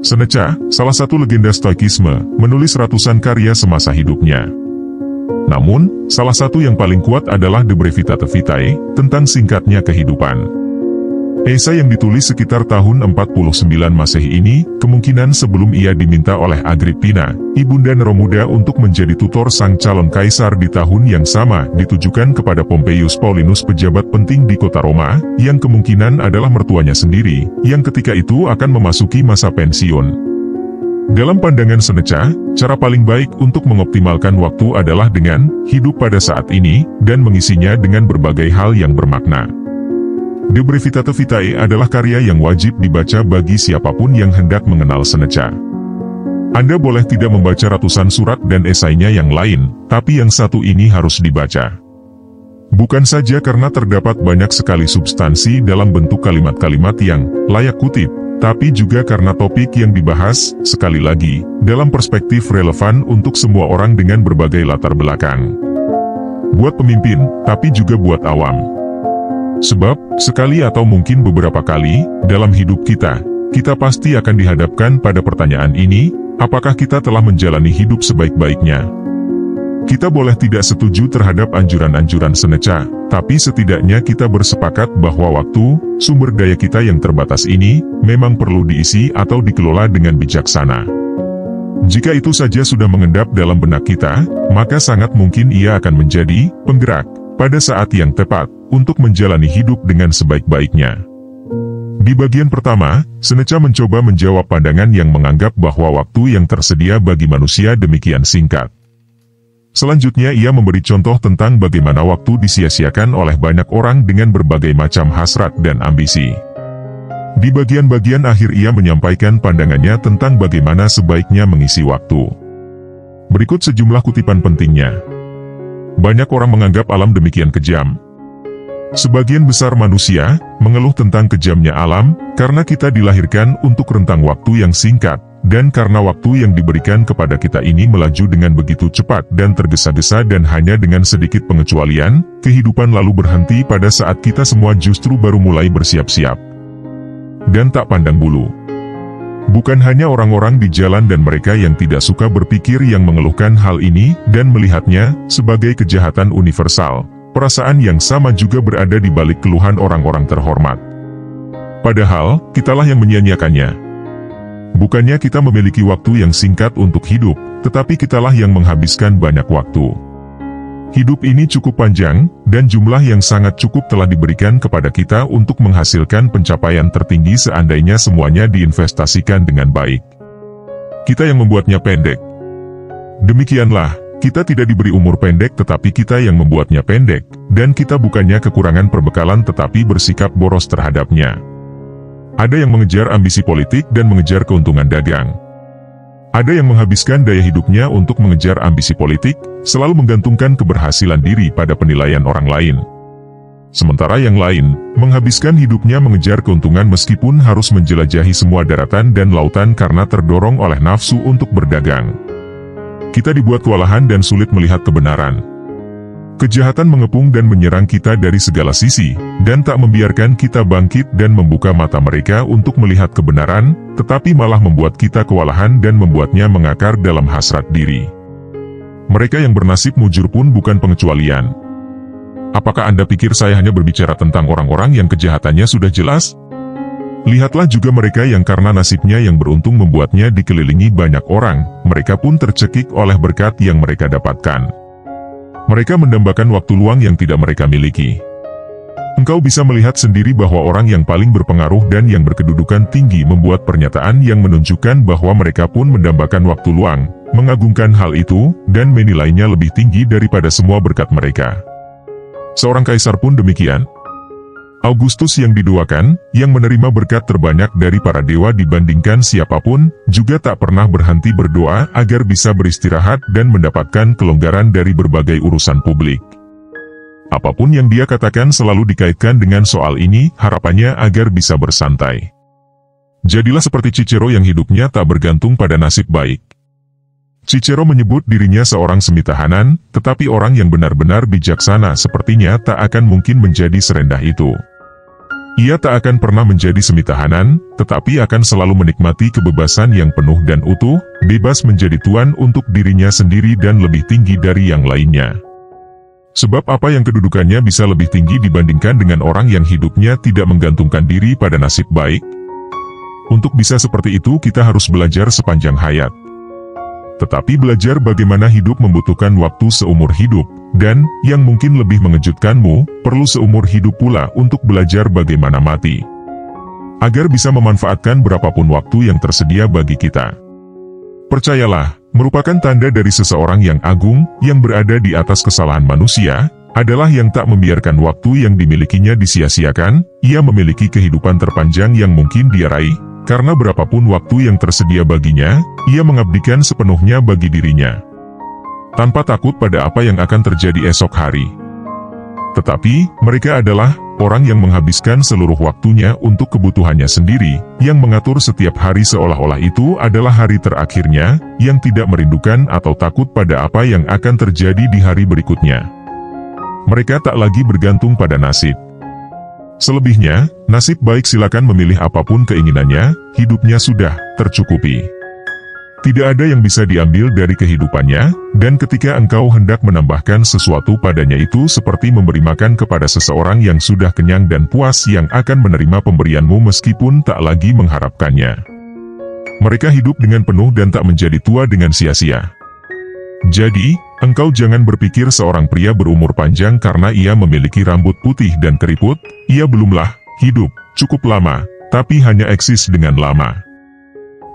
Seneca, salah satu legenda Stoikisme, menulis ratusan karya semasa hidupnya. Namun, salah satu yang paling kuat adalah De Brevitate Vitae, tentang singkatnya kehidupan. Esai yang ditulis sekitar tahun 49 Masehi ini, kemungkinan sebelum ia diminta oleh Agrippina, ibunda Nero muda untuk menjadi tutor sang calon kaisar di tahun yang sama, ditujukan kepada Pompeius Paulinus, pejabat penting di kota Roma, yang kemungkinan adalah mertuanya sendiri, yang ketika itu akan memasuki masa pensiun. Dalam pandangan Seneca, cara paling baik untuk mengoptimalkan waktu adalah dengan hidup pada saat ini, dan mengisinya dengan berbagai hal yang bermakna. De Brevitate Vitae adalah karya yang wajib dibaca bagi siapapun yang hendak mengenal Seneca. Anda boleh tidak membaca ratusan surat dan esainya yang lain, tapi yang satu ini harus dibaca. Bukan saja karena terdapat banyak sekali substansi dalam bentuk kalimat-kalimat yang layak kutip, tapi juga karena topik yang dibahas, sekali lagi, dalam perspektif relevan untuk semua orang dengan berbagai latar belakang. Buat pemimpin, tapi juga buat awam. Sebab, sekali atau mungkin beberapa kali, dalam hidup kita pasti akan dihadapkan pada pertanyaan ini, apakah kita telah menjalani hidup sebaik-baiknya? Kita boleh tidak setuju terhadap anjuran-anjuran Seneca, tapi setidaknya kita bersepakat bahwa waktu, sumber daya kita yang terbatas ini, memang perlu diisi atau dikelola dengan bijaksana. Jika itu saja sudah mengendap dalam benak kita, maka sangat mungkin ia akan menjadi penggerak pada saat yang tepat untuk menjalani hidup dengan sebaik-baiknya. Di bagian pertama, Seneca mencoba menjawab pandangan yang menganggap bahwa waktu yang tersedia bagi manusia demikian singkat. Selanjutnya ia memberi contoh tentang bagaimana waktu disia-siakan oleh banyak orang dengan berbagai macam hasrat dan ambisi. Di bagian-bagian akhir ia menyampaikan pandangannya tentang bagaimana sebaiknya mengisi waktu. Berikut sejumlah kutipan pentingnya. Banyak orang menganggap alam demikian kejam. Sebagian besar manusia mengeluh tentang kejamnya alam, karena kita dilahirkan untuk rentang waktu yang singkat, dan karena waktu yang diberikan kepada kita ini melaju dengan begitu cepat dan tergesa-gesa dan hanya dengan sedikit pengecualian, kehidupan lalu berhenti pada saat kita semua justru baru mulai bersiap-siap. Dan tak pandang bulu. Bukan hanya orang-orang di jalan dan mereka yang tidak suka berpikir yang mengeluhkan hal ini dan melihatnya sebagai kejahatan universal. Perasaan yang sama juga berada di balik keluhan orang-orang terhormat. Padahal, kitalah yang menyia-nyiakannya. Bukannya kita memiliki waktu yang singkat untuk hidup, tetapi kitalah yang menghabiskan banyak waktu. Hidup ini cukup panjang, dan jumlah yang sangat cukup telah diberikan kepada kita untuk menghasilkan pencapaian tertinggi seandainya semuanya diinvestasikan dengan baik. Kita yang membuatnya pendek. Demikianlah, kita tidak diberi umur pendek tetapi kita yang membuatnya pendek, dan kita bukannya kekurangan perbekalan tetapi bersikap boros terhadapnya. Ada yang mengejar ambisi politik dan mengejar keuntungan dagang. Ada yang menghabiskan daya hidupnya untuk mengejar ambisi politik, selalu menggantungkan keberhasilan diri pada penilaian orang lain. Sementara yang lain, menghabiskan hidupnya mengejar keuntungan meskipun harus menjelajahi semua daratan dan lautan karena terdorong oleh nafsu untuk berdagang. Kita dibuat kewalahan dan sulit melihat kebenaran. Kejahatan mengepung dan menyerang kita dari segala sisi, dan tak membiarkan kita bangkit dan membuka mata mereka untuk melihat kebenaran, tetapi malah membuat kita kewalahan dan membuatnya mengakar dalam hasrat diri. Mereka yang bernasib mujur pun bukan pengecualian. Apakah Anda pikir saya hanya berbicara tentang orang-orang yang kejahatannya sudah jelas? Lihatlah juga mereka yang karena nasibnya yang beruntung membuatnya dikelilingi banyak orang, mereka pun tercekik oleh berkat yang mereka dapatkan. Mereka mendambakan waktu luang yang tidak mereka miliki. Engkau bisa melihat sendiri bahwa orang yang paling berpengaruh dan yang berkedudukan tinggi membuat pernyataan yang menunjukkan bahwa mereka pun mendambakan waktu luang, mengagungkan hal itu, dan menilainya lebih tinggi daripada semua berkat mereka. Seorang kaisar pun demikian. Augustus yang didoakan, yang menerima berkat terbanyak dari para dewa dibandingkan siapapun, juga tak pernah berhenti berdoa agar bisa beristirahat dan mendapatkan kelonggaran dari berbagai urusan publik. Apapun yang dia katakan selalu dikaitkan dengan soal ini, harapannya agar bisa bersantai. Jadilah seperti Cicero yang hidupnya tak bergantung pada nasib baik. Cicero menyebut dirinya seorang semi tahanan, tetapi orang yang benar-benar bijaksana sepertinya tak akan mungkin menjadi serendah itu. ia tak akan pernah menjadi semi tahanan, tetapi akan selalu menikmati kebebasan yang penuh dan utuh, bebas menjadi tuan untuk dirinya sendiri dan lebih tinggi dari yang lainnya. Sebab apa yang kedudukannya bisa lebih tinggi dibandingkan dengan orang yang hidupnya tidak menggantungkan diri pada nasib baik? Untuk bisa seperti itu kita harus belajar sepanjang hayat. Tetapi belajar bagaimana hidup membutuhkan waktu seumur hidup, dan, yang mungkin lebih mengejutkanmu, perlu seumur hidup pula untuk belajar bagaimana mati. Agar bisa memanfaatkan berapapun waktu yang tersedia bagi kita. Percayalah, merupakan tanda dari seseorang yang agung, yang berada di atas kesalahan manusia, adalah yang tak membiarkan waktu yang dimilikinya disia-siakan, ia memiliki kehidupan terpanjang yang mungkin dia raih, karena berapapun waktu yang tersedia baginya, ia mengabdikan sepenuhnya bagi dirinya. Tanpa takut pada apa yang akan terjadi esok hari. Tetapi, mereka adalah orang yang menghabiskan seluruh waktunya untuk kebutuhannya sendiri, yang mengatur setiap hari seolah-olah itu adalah hari terakhirnya, yang tidak merindukan atau takut pada apa yang akan terjadi di hari berikutnya. Mereka tak lagi bergantung pada nasib. Selebihnya, nasib baik silakan memilih apapun keinginannya, hidupnya sudah tercukupi. Tidak ada yang bisa diambil dari kehidupannya, dan ketika engkau hendak menambahkan sesuatu padanya itu seperti memberi makan kepada seseorang yang sudah kenyang dan puas yang akan menerima pemberianmu meskipun tak lagi mengharapkannya. Mereka hidup dengan penuh dan tak menjadi tua dengan sia-sia. Jadi, engkau jangan berpikir seorang pria berumur panjang karena ia memiliki rambut putih dan keriput, ia belumlah hidup cukup lama, tapi hanya eksis dengan lama.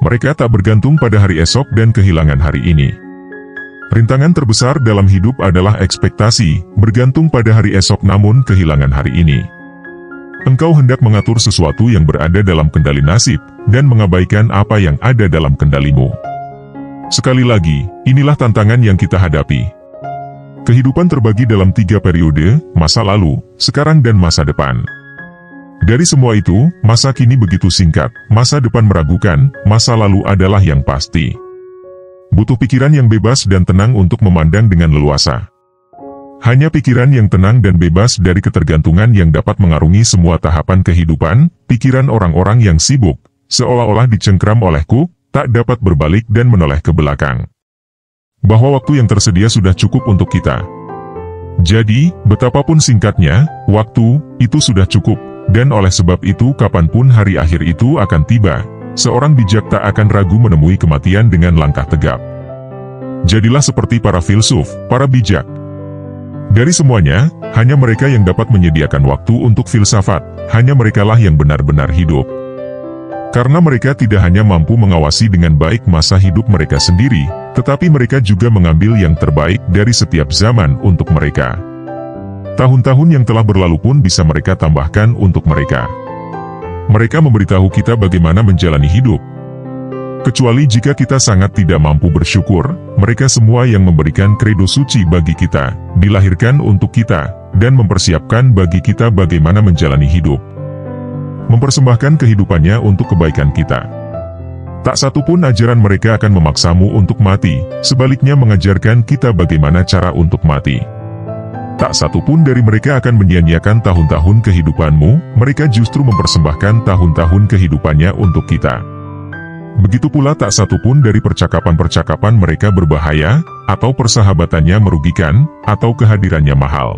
Mereka tak bergantung pada hari esok dan kehilangan hari ini. Rintangan terbesar dalam hidup adalah ekspektasi, bergantung pada hari esok namun kehilangan hari ini. Engkau hendak mengatur sesuatu yang berada dalam kendali nasib, dan mengabaikan apa yang ada dalam kendalimu. Sekali lagi, inilah tantangan yang kita hadapi. Kehidupan terbagi dalam 3 periode, masa lalu, sekarang dan masa depan. Dari semua itu, masa kini begitu singkat, masa depan meragukan, masa lalu adalah yang pasti. Butuh pikiran yang bebas dan tenang untuk memandang dengan leluasa. Hanya pikiran yang tenang dan bebas dari ketergantungan yang dapat mengarungi semua tahapan kehidupan, pikiran orang-orang yang sibuk, seolah-olah dicengkram olehku, tak dapat berbalik dan menoleh ke belakang. Bahwa waktu yang tersedia sudah cukup untuk kita. Jadi, betapapun singkatnya, waktu itu sudah cukup. Dan oleh sebab itu kapanpun hari akhir itu akan tiba, seorang bijak tak akan ragu menemui kematian dengan langkah tegap. Jadilah seperti para filsuf, para bijak. Dari semuanya, hanya mereka yang dapat menyediakan waktu untuk filsafat, hanya merekalah yang benar-benar hidup. Karena mereka tidak hanya mampu mengawasi dengan baik masa hidup mereka sendiri, tetapi mereka juga mengambil yang terbaik dari setiap zaman untuk mereka. Tahun-tahun yang telah berlalu pun bisa mereka tambahkan untuk mereka. Mereka memberitahu kita bagaimana menjalani hidup. Kecuali jika kita sangat tidak mampu bersyukur, mereka semua yang memberikan kredo suci bagi kita, dilahirkan untuk kita, dan mempersiapkan bagi kita bagaimana menjalani hidup. Mempersembahkan kehidupannya untuk kebaikan kita. Tak satu pun ajaran mereka akan memaksamu untuk mati, sebaliknya mengajarkan kita bagaimana cara untuk mati. Tak satu pun dari mereka akan menyia-nyiakan tahun-tahun kehidupanmu, mereka justru mempersembahkan tahun-tahun kehidupannya untuk kita. Begitu pula tak satu pun dari percakapan-percakapan mereka berbahaya, atau persahabatannya merugikan, atau kehadirannya mahal.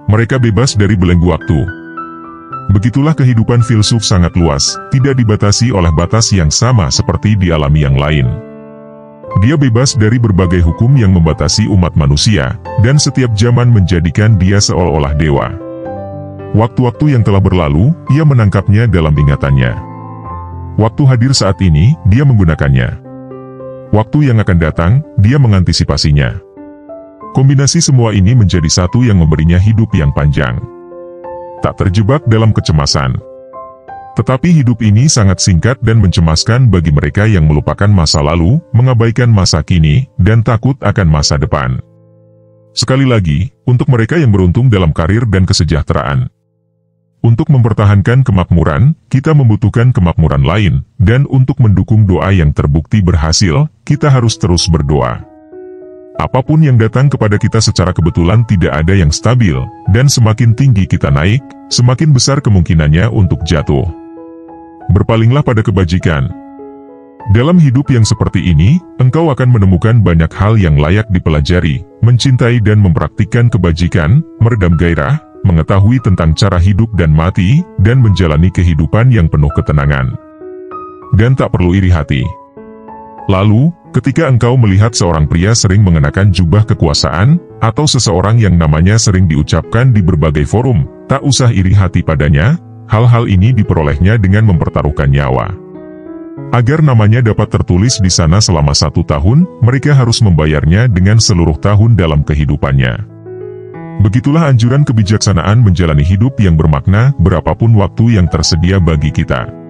Mereka bebas dari belenggu waktu. Begitulah kehidupan filsuf sangat luas, tidak dibatasi oleh batas yang sama seperti dialami yang lain. Dia bebas dari berbagai hukum yang membatasi umat manusia, dan setiap zaman menjadikan dia seolah-olah dewa. Waktu-waktu yang telah berlalu, ia menangkapnya dalam ingatannya. Waktu hadir saat ini, dia menggunakannya. Waktu yang akan datang, dia mengantisipasinya. Kombinasi semua ini menjadi satu yang memberinya hidup yang panjang. Tak terjebak dalam kecemasan. Tetapi hidup ini sangat singkat dan mencemaskan bagi mereka yang melupakan masa lalu, mengabaikan masa kini, dan takut akan masa depan. Sekali lagi, untuk mereka yang beruntung dalam karir dan kesejahteraan. Untuk mempertahankan kemakmuran, kita membutuhkan kemakmuran lain, dan untuk mendukung doa yang terbukti berhasil, kita harus terus berdoa. Apapun yang datang kepada kita secara kebetulan tidak ada yang stabil, dan semakin tinggi kita naik, semakin besar kemungkinannya untuk jatuh. Berpalinglah pada kebajikan. Dalam hidup yang seperti ini, engkau akan menemukan banyak hal yang layak dipelajari, mencintai dan mempraktikkan kebajikan, meredam gairah, mengetahui tentang cara hidup dan mati, dan menjalani kehidupan yang penuh ketenangan. Dan tak perlu iri hati. Lalu, ketika engkau melihat seorang pria sering mengenakan jubah kekuasaan, atau seseorang yang namanya sering diucapkan di berbagai forum, tak usah iri hati padanya, hal-hal ini diperolehnya dengan mempertaruhkan nyawa. Agar namanya dapat tertulis di sana selama 1 tahun, mereka harus membayarnya dengan seluruh tahun dalam kehidupannya. Begitulah anjuran kebijaksanaan menjalani hidup yang bermakna, berapapun waktu yang tersedia bagi kita.